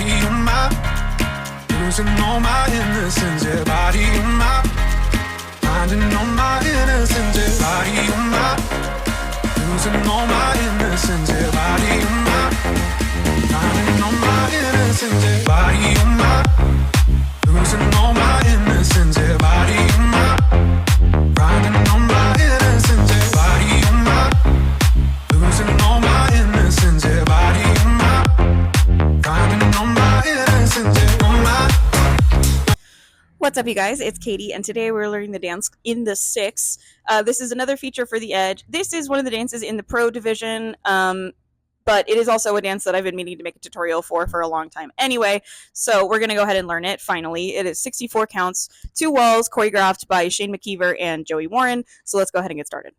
body on my, losing all my innocence, yeah, body on my, finding all my innocence, yeah, body on my, losing all my innocence, yeah, body on my, finding all my innocence, yeah, body on my, losing all my innocence, yeah, body on my, finding all my innocence, yeah, body on my, losing all my innocence, yeah, body on my, finding all my innocence, yeah, on my. What's up, you guys? It's Katie, and today we're learning the dance in the 6. This is another feature for the Edge. This is one of the dances in the Pro division, but it is also a dance that I've been meaning to make a tutorial for a long time. Anyway, so we're going to go ahead and learn it, finally. It is 64 counts, 2 walls, choreographed by Shane McKeever and Joey Warren. So let's go ahead and get started.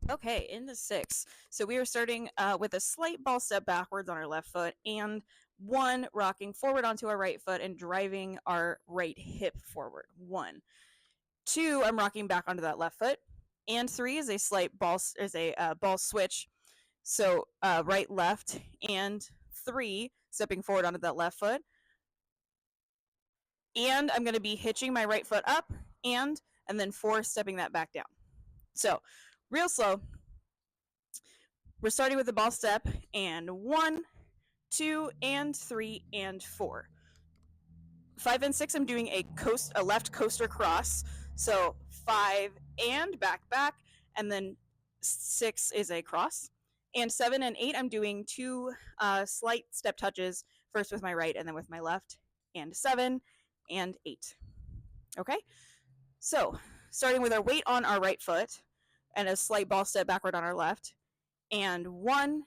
Okay, in the 6. So we are starting with a slight ball step backwards on our left foot, and 1, rocking forward onto our right foot and driving our right hip forward. 1. 2, I'm rocking back onto that left foot. And 3 is a slight ball ball switch. So right, left, and 3, stepping forward onto that left foot. And I'm going to be hitching my right foot up, and then 4, stepping that back down. So real slow. We're starting with the ball step, and 1, 2, and 3, and 4. 5 and 6, I'm doing a left coaster cross. So 5 and back, and then 6 is a cross. And 7 and 8, I'm doing 2 slight step touches, first with my right and then with my left, and 7 and 8. Okay, so starting with our weight on our right foot and a slight ball step backward on our left, and 1,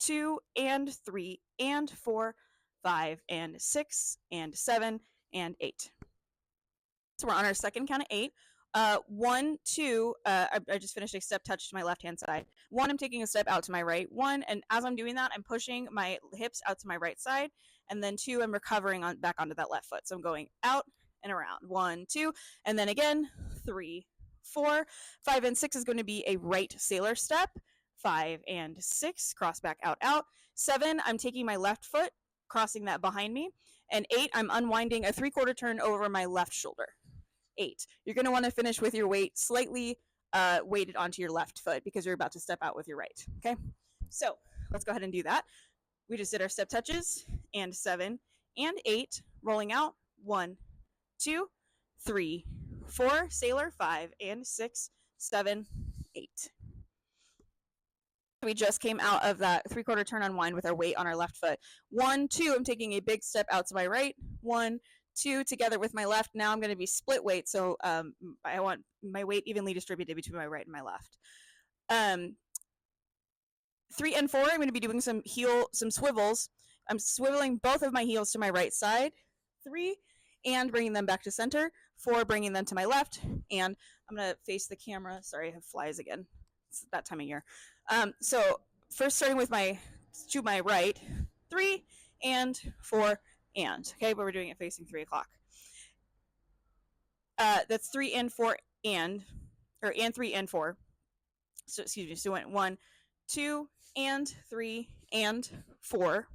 2, and 3, and 4, 5, and 6, and 7, and 8. So we're on our second count of 8. 1, 2, I just finished a step touch to my left-hand side. 1, I'm taking a step out to my right. 1, and as I'm doing that, I'm pushing my hips out to my right side. And then 2, I'm recovering back onto that left foot. So I'm going out and around. 1, 2, and then again, 3, 4. 5 and 6 is going to be a right sailor step. 5 and 6, cross back, out, out. 7, I'm taking my left foot, crossing that behind me. And 8, I'm unwinding a 3/4 turn over my left shoulder. 8. You're going to want to finish with your weight slightly weighted onto your left foot because you're about to step out with your right. Okay, so let's go ahead and do that. We just did our step touches, and 7 and 8, rolling out. 1, 2, 3, 4, sailor, 5 and 6, 7, 8. We just came out of that 3/4 turn unwind with our weight on our left foot. 1, 2, I'm taking a big step out to my right. 1, 2, together with my left. Now I'm going to be split weight, so I want my weight evenly distributed between my right and my left. 3 and 4, I'm going to be doing some swivels. I'm swiveling both of my heels to my right side. 3, and bringing them back to center. 4, bringing them to my left. And I'm going to face the camera. Sorry, I have flies again. It's that time of year. So first starting with to my right. 3 and 4 and. Okay, but we're doing it facing 3 o'clock. That's 3 and 4 and 3 and 4. So excuse me. So went 1, 2, and 3 and 4.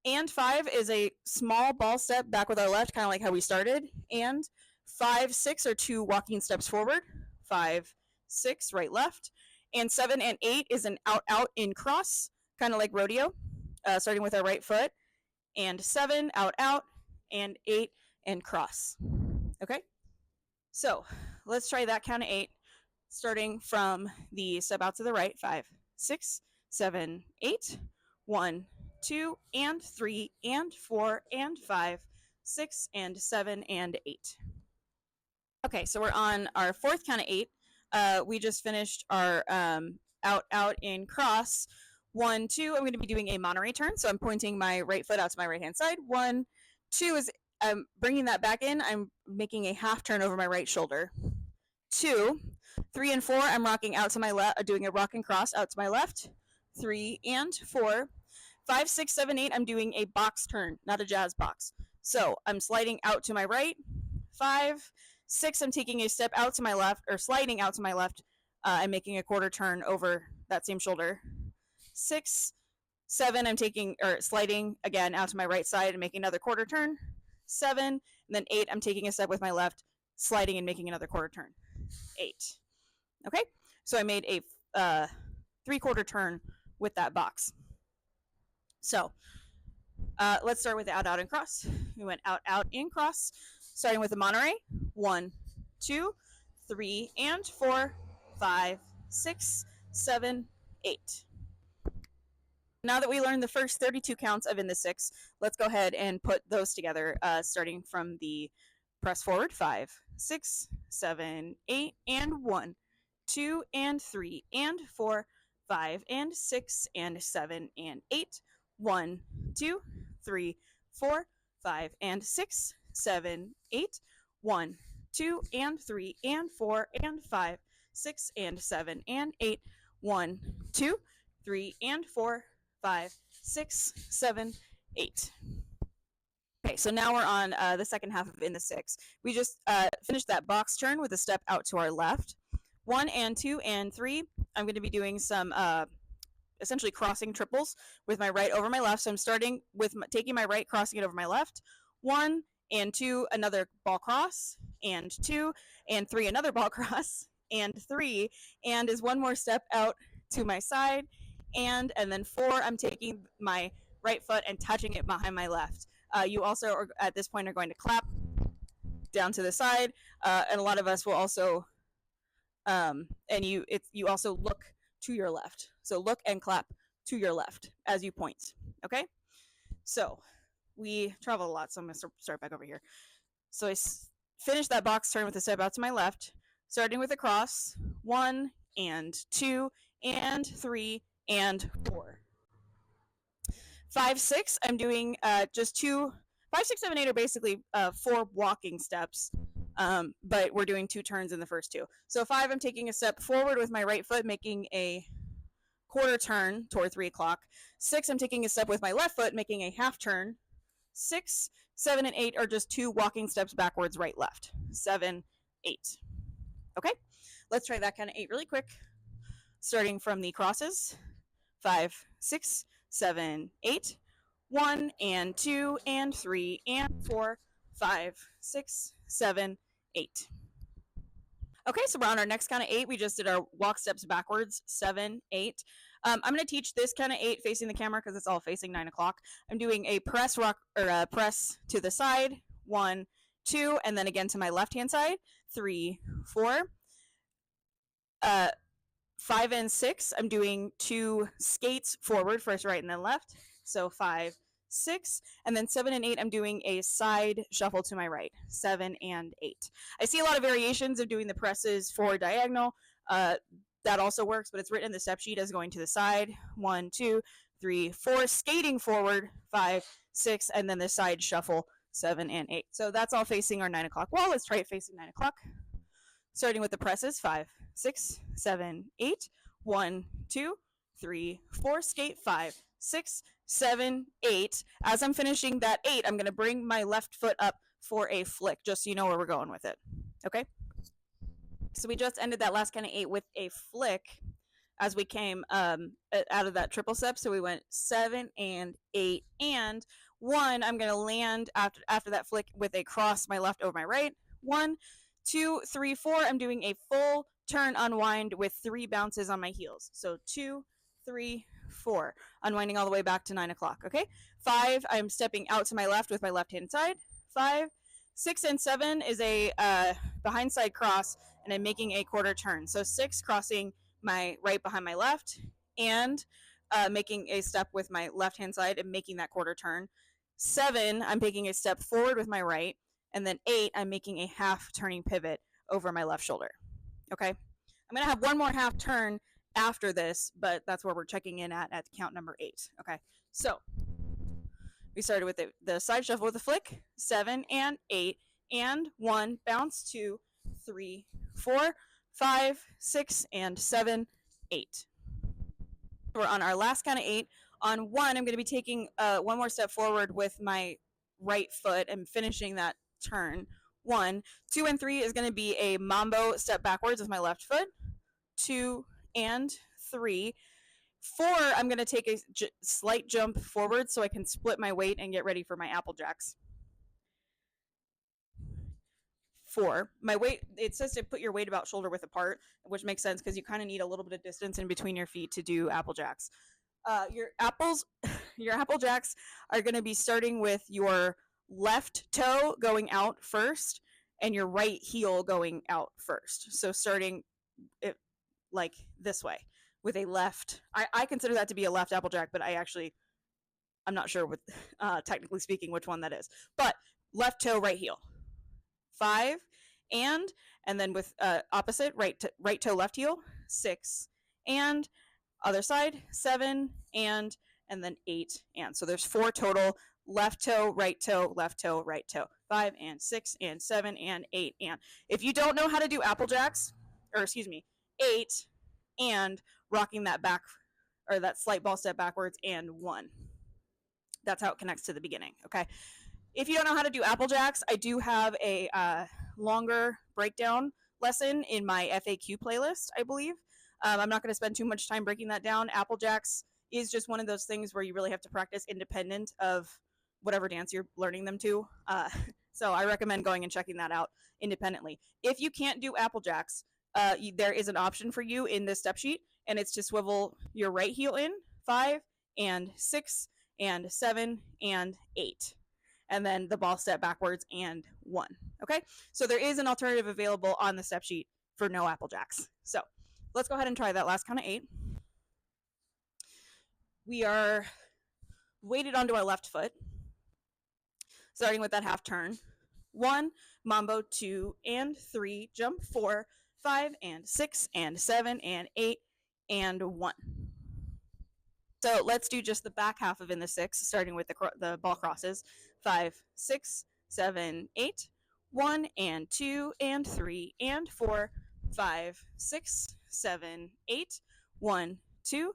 And 5 is a small ball step back with our left, kind of like how we started. And 5, 6 are 2 walking steps forward. 5, 6, right, left. And 7 and 8 is an out, out in cross, kind of like rodeo, starting with our right foot. And 7, out, out, and 8, and cross. Okay? So let's try that count of 8, starting from the step out to the right. 5, 6, 7, 8. 1, 2, and 3, and 4, and 5, 6, and 7, and 8. Okay, so we're on our fourth count of 8. We just finished our out, out in cross. 1, 2, I'm going to be doing a Monterey turn. So I'm pointing my right foot out to my right-hand side. 1, 2 is I'm bringing that back in. I'm making a half turn over my right shoulder. 2, 3 and 4, I'm rocking out to my left, doing a rock and cross out to my left. 3 and 4. 5, 6, 7, 8, I'm doing a box turn, not a jazz box. So I'm sliding out to my right. 5, 6, I'm taking a step out to my left, or sliding out to my left, and making a quarter turn over that same shoulder. 6, 7, I'm taking or sliding again out to my right side and making another quarter turn. 7, and then 8, I'm taking a step with my left, sliding and making another quarter turn. 8. Okay, so I made a 3/4 turn with that box. So let's start with the out, out, and cross. We went out, out, in, cross, starting with the Monterey. 1, 2, 3, and 4, 5, 6, 7, 8. Now that we learned the first 32 counts of in the 6, let's go ahead and put those together, starting from the press forward. 5, 6, 7, 8, and 1, 2, and 3, and 4, 5, and 6, and 7, and 8. 1, 2, 3, 4, 5, and 6, 7, 8. 1, 2, and 3, and 4, and 5, 6, and 7, and 8. 1, 2, 3, and 4, 5, 6, 7, 8. Okay, so now we're on the second half of in the 6. We just finished that box turn with a step out to our left. 1 and 2 and 3, I'm going to be doing some essentially crossing triples with my right over my left. So I'm starting with taking my right, crossing it over my left. 1 and 2, another ball cross, and 2 and 3, another ball cross, and 3, and is one more step out to my side, and then 4, I'm taking my right foot and touching it behind my left. You also are, at this point, are going to clap down to the side, and a lot of us will also, and you also look to your left. So look and clap to your left as you point. Okay. So we travel a lot, so I'm gonna start back over here. So I finished that box turn with a step out to my left, starting with a cross. 1 and 2 and 3 and 4. 5, 6, I'm doing just 2. 5, 6, 7, 8 are basically 4 walking steps, but we're doing 2 turns in the first 2. So 5, I'm taking a step forward with my right foot, making a quarter turn toward 3 o'clock. 6, I'm taking a step with my left foot, making a half turn. 6, 7, and 8 are just 2 walking steps backwards, right, left. 7, 8. Okay, let's try that kind of 8 really quick, starting from the crosses. 5, 6, 7, 8. 1 and 2 and 3 and 4, 5, 6, 7, 8. Okay, so we're on our next count of 8. We just did our walk steps backwards, 7, 8. I'm going to teach this kind of 8 facing the camera because it's all facing 9 o'clock. I'm doing a press rock or a press to the side, 1, 2, and then again to my left hand side, 3, 4. 5 and 6, I'm doing 2 skates forward, first right and then left. So 5, 6, and then 7 and 8, I'm doing a side shuffle to my right, 7 and 8. I see a lot of variations of doing the presses forward diagonal. That also works, but it's written in the step sheet as going to the side, 1, 2, 3, 4, skating forward, 5, 6, and then the side shuffle, 7 and 8. So that's all facing our 9 o'clock wall. Let's try it facing 9 o'clock. Starting with the presses, 5, 6, 7, 8, 1, 2, 3, 4, skate, 5, 6, 7, 8. As I'm finishing that 8, I'm going to bring my left foot up for a flick, just so you know where we're going with it. Okay? So we just ended that last kind of 8 with a flick as we came out of that triple step. So we went 7 and 8 and 1. I'm going to land after that flick with a cross, my left over my right. 1, 2, 3, 4. I'm doing a full turn unwind with 3 bounces on my heels. So 2, 3, 4. Unwinding all the way back to 9 o'clock. Okay. 5, I'm stepping out to my left with my left hand side. 5, 6, and 7 is a behind side cross, and I'm making a quarter turn. So 6, crossing my right behind my left, and making a step with my left hand side and making that quarter turn. 7, I'm taking a step forward with my right, and then 8, I'm making a half turning pivot over my left shoulder. Okay, I'm gonna have one more half turn after this, but that's where we're checking in at count number 8. Okay, so we started with the side shuffle with a flick, 7 and 8, and 1, bounce, 2, 3, 4, 5, 6, and 7, 8. We're on our last count of 8. On 1, I'm going to be taking one more step forward with my right foot and finishing that turn. 1, 2, and 3 is going to be a mambo step backwards with my left foot. 2 and 3. 4, I'm going to take a slight jump forward so I can split my weight and get ready for my Apple Jacks. 4, my weight, it says to put your weight about shoulder width apart, which makes sense because you kind of need a little bit of distance in between your feet to do Apple Jacks. Your Apple Jacks are going to be starting with your left toe going out first and your right heel going out first. So starting it like this way with a left. I consider that to be a left Apple Jack, but I'm not sure with technically speaking which one that is. But left toe, right heel. 5 and then with opposite right toe, left heel. 6 and other side. 7 and then 8 and. So there's 4 total. Left toe, right toe, left toe, right toe. 5 and 6 and 7 and 8 and. If you don't know how to do Apple Jacks, or excuse me, 8 and rocking that back or that slight ball step backwards and 1. That's how it connects to the beginning. Okay. If you don't know how to do Apple Jacks, I do have a longer breakdown lesson in my FAQ playlist, I believe. I'm not going to spend too much time breaking that down. Apple Jacks is just one of those things where you really have to practice independent of whatever dance you're learning them to. So I recommend going and checking that out independently. If you can't do Apple Jacks, there is an option for you in this step sheet, and it's to swivel your right heel in 5 and 6 and 7 and 8. And then the ball step backwards and 1. Okay, so there is an alternative available on the step sheet for no Apple Jacks. So let's go ahead and try that last count of 8. We are weighted onto our left foot, starting with that half turn. 1, mambo, 2 and 3, jump 4, 5 and 6 and 7 and 8 and 1. So let's do just the back half of in the 6, starting with the ball crosses. 5, 6, 7, 8, 1 and 2 and 3 and 4, 5, 6, 7, 8, 1, 2,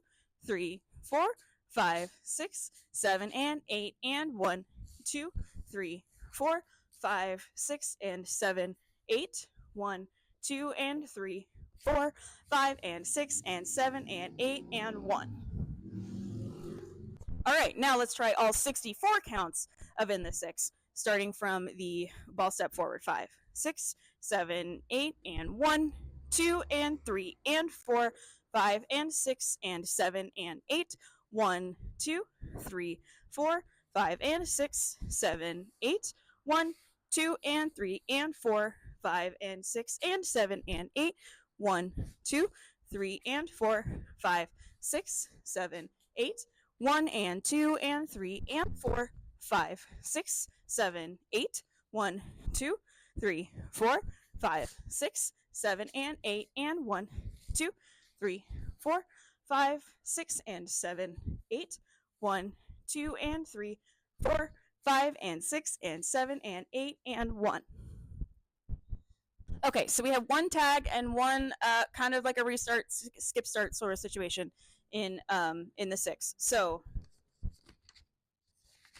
3, 4, 5, 6, 7 and 8 and 1, 2, 3, 4, 5, 6 and 7, 8, 1, 2 and 3, 4, 5 and 6 and 7 and 8 and 1. All right, now let's try all 64 counts of in the 6, starting from the ball step forward. 5, 6, 7, 8 and 1, 2 and 3 and 4, 5 and 6 and 7 and 8, 1, 2, 3, 4, 5 and 6, 7, 8, 1, 2 and 3 and 4, 5 and 6 and 7 and 8, 1, 2, 3 and 4, 5, 6, 7, 8, 1 and 2 and 3 and 4, 5, 6, 7, 8, 1, 2, 3, 4, 5, 6, 7 and 8 and 1, 2, 3, 4, 5, 6 and 7, 8, 1, 2 and 3, 4, 5 and 6 and 7 and 8 and 1. Okay, so we have one tag and one kind of like a restart, skip start sort of situation in the 6. So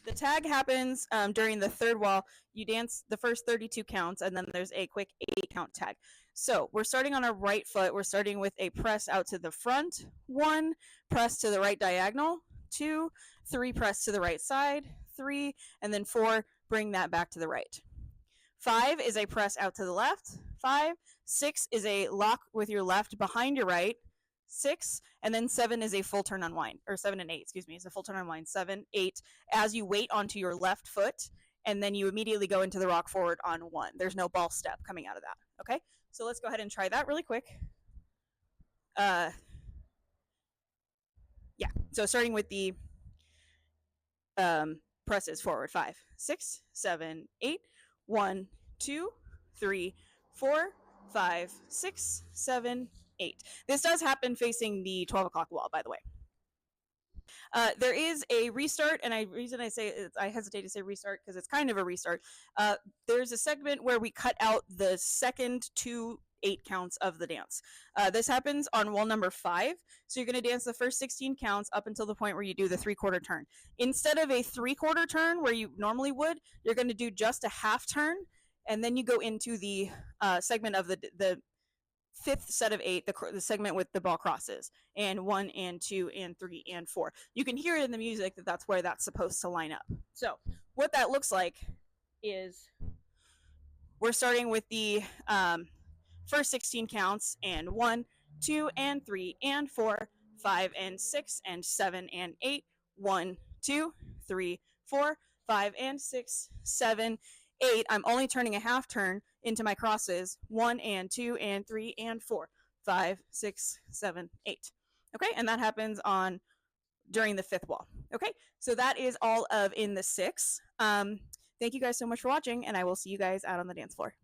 the tag happens during the third wall. You dance the first 32 counts, and then there's a quick 8 count tag. So we're starting on our right foot. We're starting with a press out to the front. 1, press to the right diagonal. 2, 3, press to the right side. 3, and then 4, bring that back to the right. 5 is a press out to the left. 5, 6 is a lock with your left behind your right. 6, and then 7 is a full turn unwind, or 7 and 8, excuse me, is a full turn unwind. 7, 8, as you wait onto your left foot, and then you immediately go into the rock forward on 1. There's no ball step coming out of that, okay? So let's go ahead and try that really quick. Yeah, so starting with the presses forward. 5, 6, 7, 8, 1, 2, 3, 4, 5, 6, 7, 8. This does happen facing the 12 o'clock wall, by the way. There is a restart, and reason I hesitate to say restart because it's kind of a restart. There's a segment where we cut out the second 2 8 counts of the dance. This happens on wall number 5. So you're going to dance the first 16 counts up until the point where you do the 3/4 turn. Instead of a 3/4 turn where you normally would, you're going to do just a half turn, and then you go into the segment of the fifth set of 8, the segment with the ball crosses, and 1 and 2 and 3 and 4. You can hear it in the music that that's where that's supposed to line up. So what that looks like is we're starting with the first 16 counts, and 1, 2 and 3 and 4, 5 and 6 and 7 and 8, 1, 2, 3, 4, 5 and 6, 7, 8. I'm only turning a half turn into my crosses. 1 and 2 and 3 and 4, 5, 6, 7, 8. Okay, and that happens on during the 5th wall. Okay, so that is all of In the Six. Thank you guys so much for watching, and I will see you guys out on the dance floor.